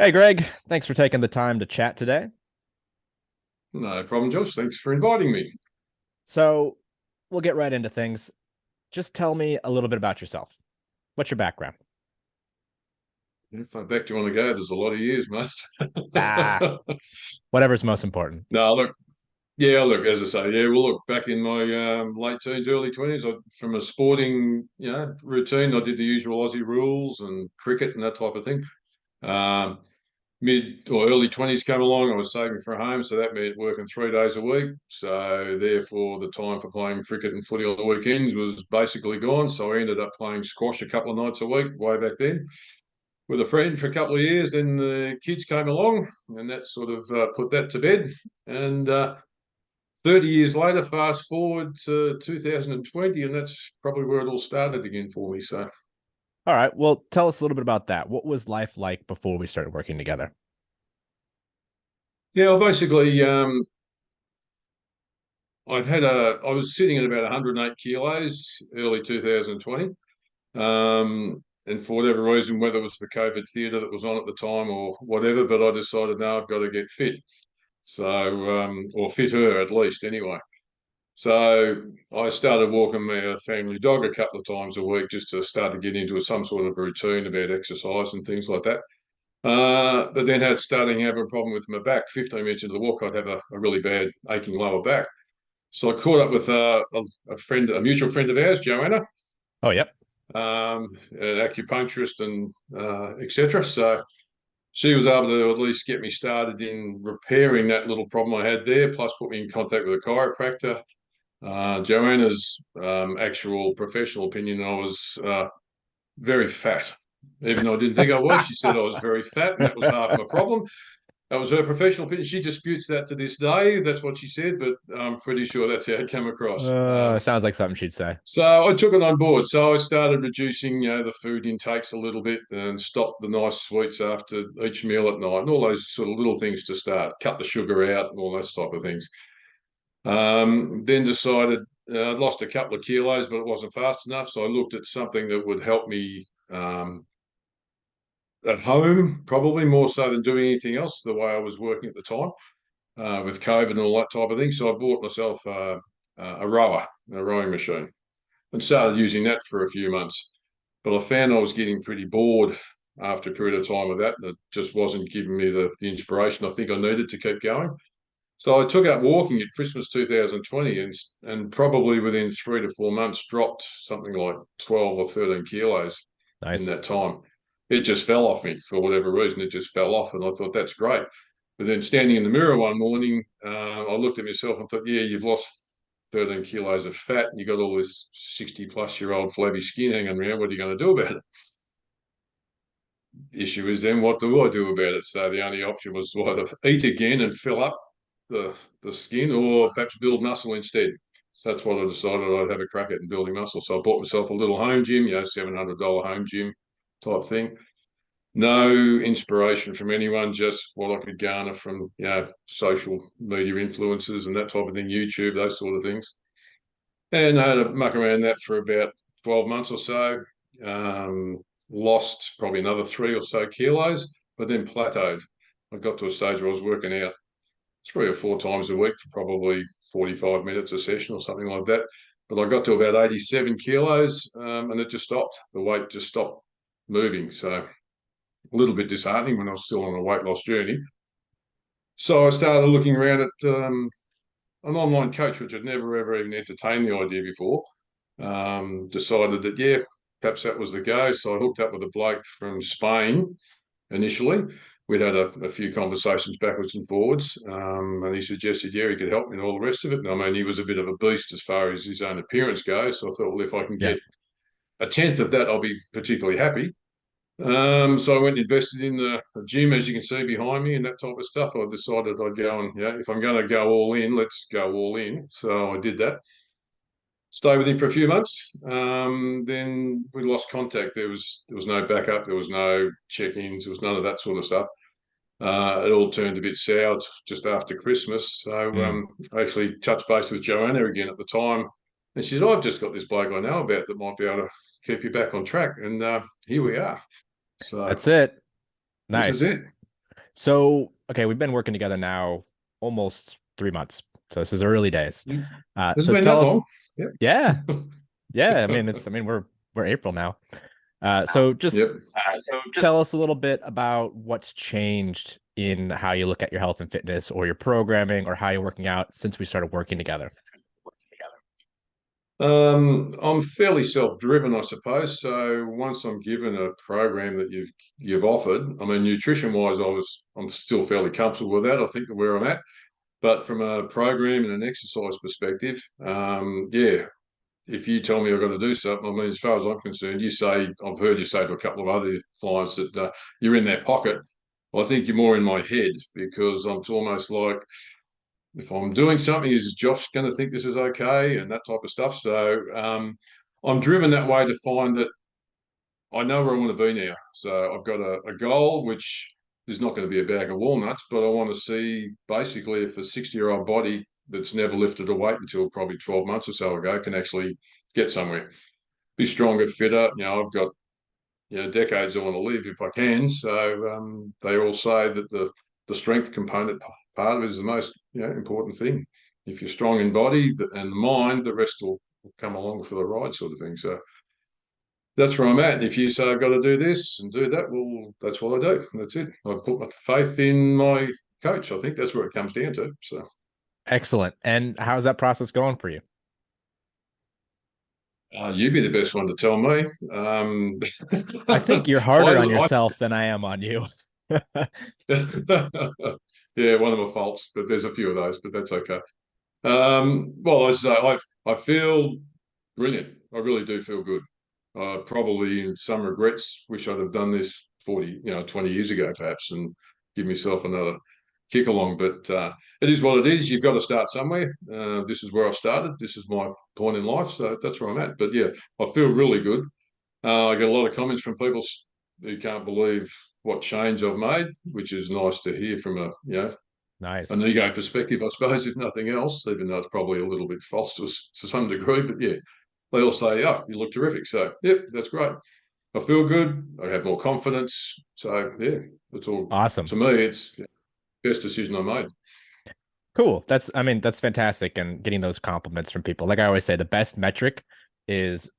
Hey, Greg, thanks for taking the time to chat today. No problem, Josh. Thanks for inviting me. So, we'll get right into things. Just tell me a little bit about yourself. What's your background? How far back do you want to go? There's a lot of years, mate. Ah, whatever's most important. No, look, yeah, look, as I say, yeah, well, look, back in my late teens, early 20s, from a sporting, routine, I did the usual Aussie rules and cricket and that type of thing. Um, Mid or early 20s came along, I was saving for a home, so that meant working 3 days a week. So therefore, the time for playing cricket and footy on the weekends was basically gone. So I ended up playing squash a couple of nights a week way back then with a friend for a couple of years. Then the kids came along, and that sort of put that to bed. And 30 years later, fast forward to 2020, and that's probably where it all started again for me. So, All right, well, tell us a little bit about that. What was life like before we started working together? yeah, well, basically, I was sitting at about 108 kilos early 2020. And for whatever reason, whether it was the COVID theatre that was on at the time or whatever, but I decided, no, I've got to get fit. So, or fitter at least anyway. So I started walking my family dog a couple of times a week just to start to get into some sort of routine about exercise and things like that. But then had starting to have a problem with my back. 15 minutes into the walk, I'd have a really bad aching lower back. So I caught up with a friend, a mutual friend of ours, Joanna, Oh, yep. an acupuncturist and etc. So she was able to at least get me started in repairing that little problem I had there, plus put me in contact with a chiropractor. Joanna's actual professional opinion, I was very fat. Even though I didn't think I was, she said I was very fat, and that was half my problem. That was her professional opinion. She disputes that to this day. That's what she said, but I'm pretty sure that's how it came across. Sounds like something she'd say. So I took it on board. So I started reducing, the food intakes a little bit and stopped the nice sweets after each meal at night and all those sort of little things to start. Cut the sugar out and all those type of things. Then decided I'd lost a couple of kilos, but it wasn't fast enough. So I looked at something that would help me at home, probably more so than doing anything else, the way I was working at the time with COVID and all that type of thing. So I bought myself a rower, a rowing machine, and started using that for a few months. But I found I was getting pretty bored after a period of time of that. That just wasn't giving me the inspiration I think I needed to keep going. So I took up walking at Christmas 2020 and probably within 3 to 4 months dropped something like 12 or 13 kilos in Nice. that time. It just fell off me for whatever reason. It just fell off. And I thought, that's great. But then standing in the mirror one morning, I looked at myself and thought, yeah, you've lost 13 kilos of fat and you've got all this 60 plus year old flabby skin hanging around. What are you going to do about it? The issue is then, what do I do about it? So the only option was to either eat again and fill up the skin or perhaps build muscle instead. So that's what I decided I'd have a crack at in building muscle. So I bought myself a little home gym, $700 home gym type thing. No inspiration from anyone, just what I could garner from, social media influencers and that type of thing, YouTube, those sort of things. And I had a muck around that for about 12 months or so. Um, Lost probably another 3 or so kilos, but then plateaued. I got to a stage where I was working out 3 or 4 times a week for probably 45 minutes a session or something like that. But I got to about 87 kilos and it just stopped. The weight just stopped moving. So a little bit disheartening when I was still on a weight loss journey. So I started looking around at an online coach, which I'd never ever even entertained the idea before. Decided that, yeah, perhaps that was the go. So I hooked up with a bloke from Spain initially. We'd had a few conversations backwards and forwards, and he suggested, yeah, he could help me and all the rest of it. And I mean, he was a bit of a beast as far as his own appearance goes. So I thought, well, if I can Yeah. get a tenth of that, I'll be particularly happy. So I went and invested in the gym, as you can see behind me, and that type of stuff. I decided I'd go and, if I'm going to go all in, let's go all in. So I did that. Stay with him for a few months. Then we lost contact. There was no backup. There was no check-ins. There was none of that sort of stuff. It all turned a bit sour just after Christmas. So Mm. I actually touched base with Joanna again at the time. And she said, I've just got this bloke I know about that might be able to keep you back on track. And here we are. So That's it. this is Nice. it. So, okay, we've been working together now almost 3 months. So this is early days. You, hasn't So been that tell us, long. Yep. yeah, yeah. We're April now. So just Yep. tell us a little bit about what's changed in how you look at your health and fitness or your programming or how you're working out since we started working together. I'm fairly self-driven, I suppose. So once I'm given a program that you've offered, I mean, nutrition-wise, I'm still fairly comfortable with that. I think where I'm at, but from a program and an exercise perspective, yeah, if you tell me I've got to do something, I mean, as far as I'm concerned, I've heard you say to a couple of other clients that you're in their pocket. Well, I think you're more in my head because it's almost like if I'm doing something, is Josh going to think this is okay and that type of stuff. So I'm driven that way to find that I know where I want to be now. So I've got a goal, which is not going to be a bag of walnuts, but I want to see basically if a 60-year-old body that's never lifted a weight until probably 12 months or so ago can actually get somewhere, be stronger, fitter. I've got decades I want to live if I can. So they all say that the strength component part of it is the most important thing. If you're strong in body and mind, the rest will come along for the ride, sort of thing. So that's where I'm at. And if you say I've got to do this and do that, well, that's what I do. That's it. I put my faith in my coach. I think that's where it comes down to. So Excellent. And how's that process going for you? you'd be the best one to tell me. I think you're harder on I yourself than I am on you. yeah, one of my faults, but there's a few of those, but that's okay. Well, as I say, I feel brilliant. I really do feel good. Probably in some regrets, wish I'd have done this 20 years ago, perhaps, and give myself another kick along. But it is what it is. You've got to start somewhere. This is where I've started. This is my point in life. So that's where I'm at. But yeah, I feel really good. I get a lot of comments from people who can't believe what change I've made, which is nice to hear from an Nice. ego perspective, I suppose, if nothing else, even though it's probably a little bit false to some degree. But yeah, they all say, "Oh, you look terrific." So, yep, that's great. I feel good. I have more confidence. So, yeah, it's all, Awesome. to me, it's the best decision I made. Cool. That's fantastic. And getting those compliments from people. Like I always say, the best metric is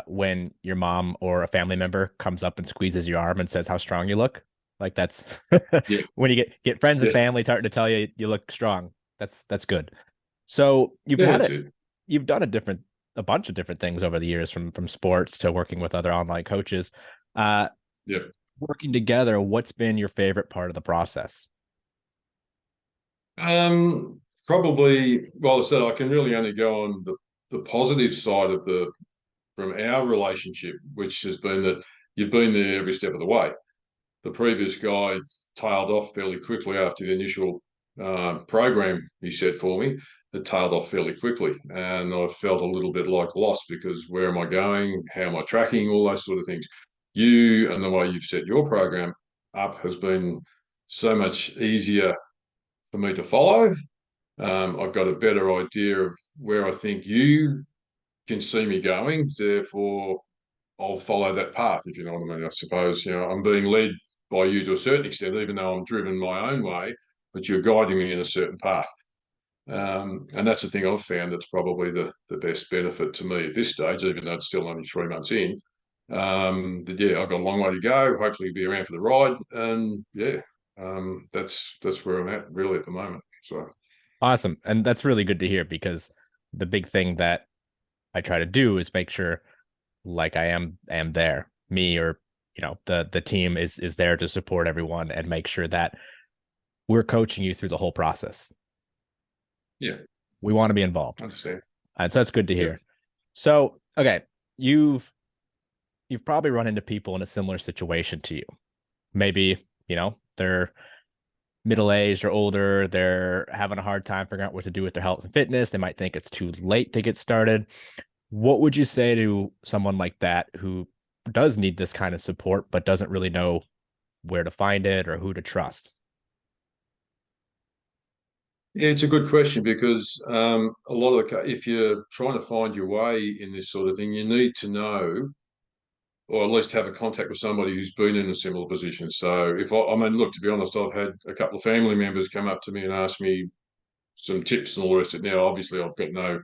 when your mom or a family member comes up and squeezes your arm and says how strong you look. Like that's Yeah, when you get friends and yeah, family starting to tell you you look strong. That's good. So yeah, that's it. you've done a bunch of different things over the years from sports to working with other online coaches. Uh Yeah. Working together, what's been your favorite part of the process? Probably, well, I said I can really only go on the positive side of from our relationship, which has been that you've been there every step of the way. The previous guy tailed off fairly quickly after the initial program he set for me. It tailed off fairly quickly, and I felt a little bit like lost because where am I going? How am I tracking? All those sort of things. You and the way you've set your program up has been so much easier for me to follow. I've got a better idea of where I think you can see me going. Therefore, I'll follow that path, if you know what I mean. I suppose, I'm being led by you to a certain extent, even though I'm driven my own way, but you're guiding me in a certain path. And that's the thing I've found that's probably the best benefit to me at this stage, even though it's still only 3 months in. Yeah, I've got a long way to go. Hopefully, be around for the ride. And yeah, that's where I'm at really at the moment. So Awesome. And that's really good to hear because the big thing that I try to do is make sure like I am there. Me or the team is there to support everyone and make sure that we're coaching you through the whole process. yeah, We want to be involved. I understand. And so that's good to Yep. hear. So, okay, you've you've probably run into people in a similar situation to you. Maybe, they're middle-aged or older, they're having a hard time figuring out what to do with their health and fitness. They might think it's too late to get started. What would you say to someone like that who does need this kind of support but doesn't really know where to find it or who to trust? Yeah, it's a good question because a lot of if you're trying to find your way in this sort of thing, you need to know or at least have a contact with somebody who's been in a similar position. So I mean, look, to be honest, I've had a couple of family members come up to me and ask me some tips and all the rest of it. Now, obviously, I've got no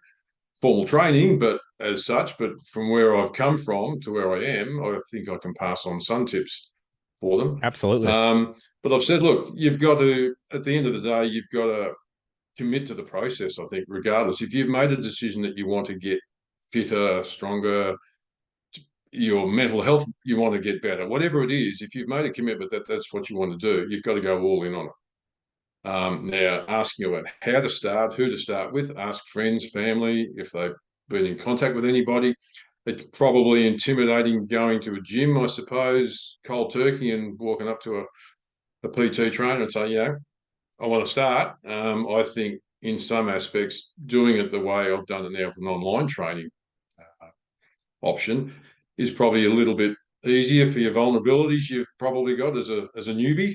formal training, but as such, but from where I've come from to where I am, I think I can pass on some tips for them. Absolutely. But I've said, look, you've got to, at the end of the day, you've got to commit to the process, I think, regardless. If you've made a decision that you want to get fitter, stronger, your mental health, you want to get better, whatever it is, if you've made a commitment that that's what you want to do, you've got to go all in on it. Now, asking about how to start, who to start with, ask friends, family, if they've been in contact with anybody. It's probably intimidating going to a gym, I suppose, cold turkey and walking up to a PT trainer and say, you know, I want to start. I think in some aspects, doing it the way I've done it now with an online training option is probably a little bit easier for your vulnerabilities you've probably got as a newbie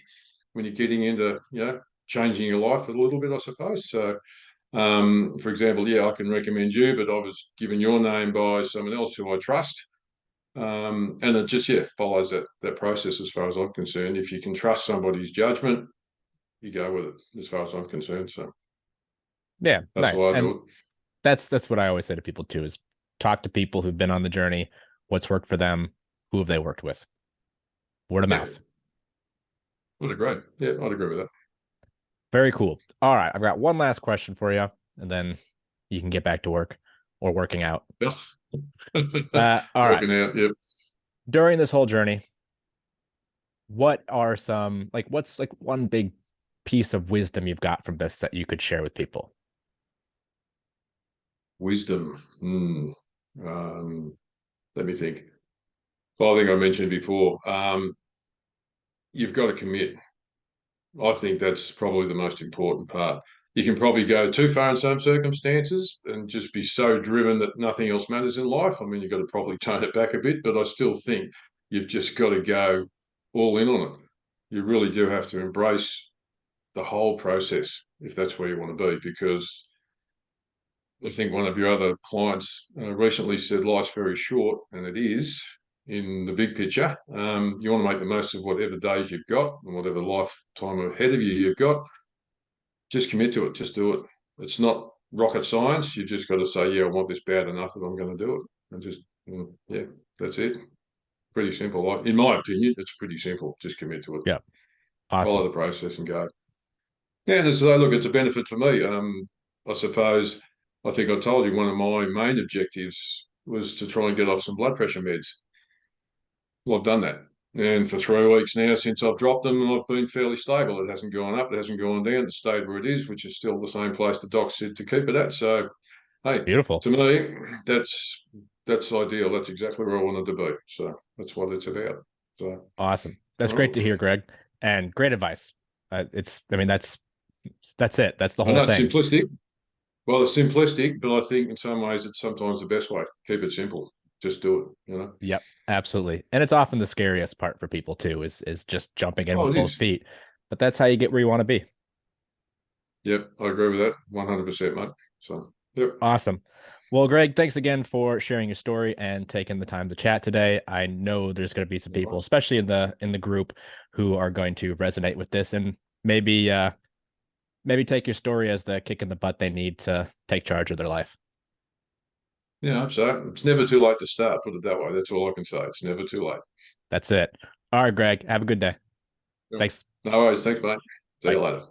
when you're getting into, you know, changing your life a little bit, I suppose. So, for example, yeah, I can recommend you, but I was given your name by someone else who I trust. And it just, yeah, follows that process as far as I'm concerned. If you can trust somebody's judgment, you go with it as far as I'm concerned. So Yeah, that's nice. why I And do it. that's what I always say to people too, is talk to people who've been on the journey, what's worked for them, who have they worked with. Word of Yeah, mouth. I'd agree. Yeah, I'd agree with that. Very cool. All right, I've got one last question for you, and then you can get back to work or working out. Yes. All right. Working out, yep. During this whole journey, what are some what's like one big piece of wisdom you've got from this that you could share with people? Wisdom. Let me think. Well, I think I mentioned before, you've got to commit. I think that's probably the most important part. You can probably go too far in some circumstances and just be so driven that nothing else matters in life. I mean, you've got to probably tone it back a bit, but I still think you've just got to go all in on it. You really do have to embrace the whole process if that's where you want to be, because I think one of your other clients recently said life's very short, and it is in the big picture. You want to make the most of whatever days you've got and whatever lifetime ahead of you've got. Just commit to it. Just do it. It's not rocket science. You've just got to say, yeah, I want this bad enough that I'm going to do it. And just, yeah, that's it. Pretty simple. In my opinion, it's pretty simple. Just commit to it. Yeah. Follow Awesome. the process and go. Yeah, and as I say, look, it's a benefit for me. I suppose, I think I told you one of my main objectives was to try and get off some blood pressure meds. Well, I've done that. And for 3 weeks now, since I've dropped them, I've been fairly stable. It hasn't gone up, it hasn't gone down. It stayed where it is, which is still the same place the doc said to keep it at. So, hey, Beautiful. to me, that's ideal. That's exactly where I wanted to be. So that's what it's about. So Awesome. That's all great to right. hear, Greg, and great advice. I mean, that's it. That's the I whole know it's thing. simplistic. Well, it's simplistic, but I think in some ways it's sometimes the best way. Keep it simple. Just do it, you know? Yep, absolutely. And it's often the scariest part for people too, is just jumping in Oh, with it both is. feet. But that's how you get where you want to be. Yep, I agree with that 100%, mate. So, yep. Awesome. Well, Greg, thanks again for sharing your story and taking the time to chat today. I know there's going to be some No people, worries. especially in the group, who are going to resonate with this and maybe take your story as the kick in the butt they need to take charge of their life. Yeah, so it's never too late to start, put it that way. That's all I can say. It's never too late. That's it. All right, Greg, have a good day. Yep. Thanks. No worries. Thanks, mate. See Bye. you later. Bye.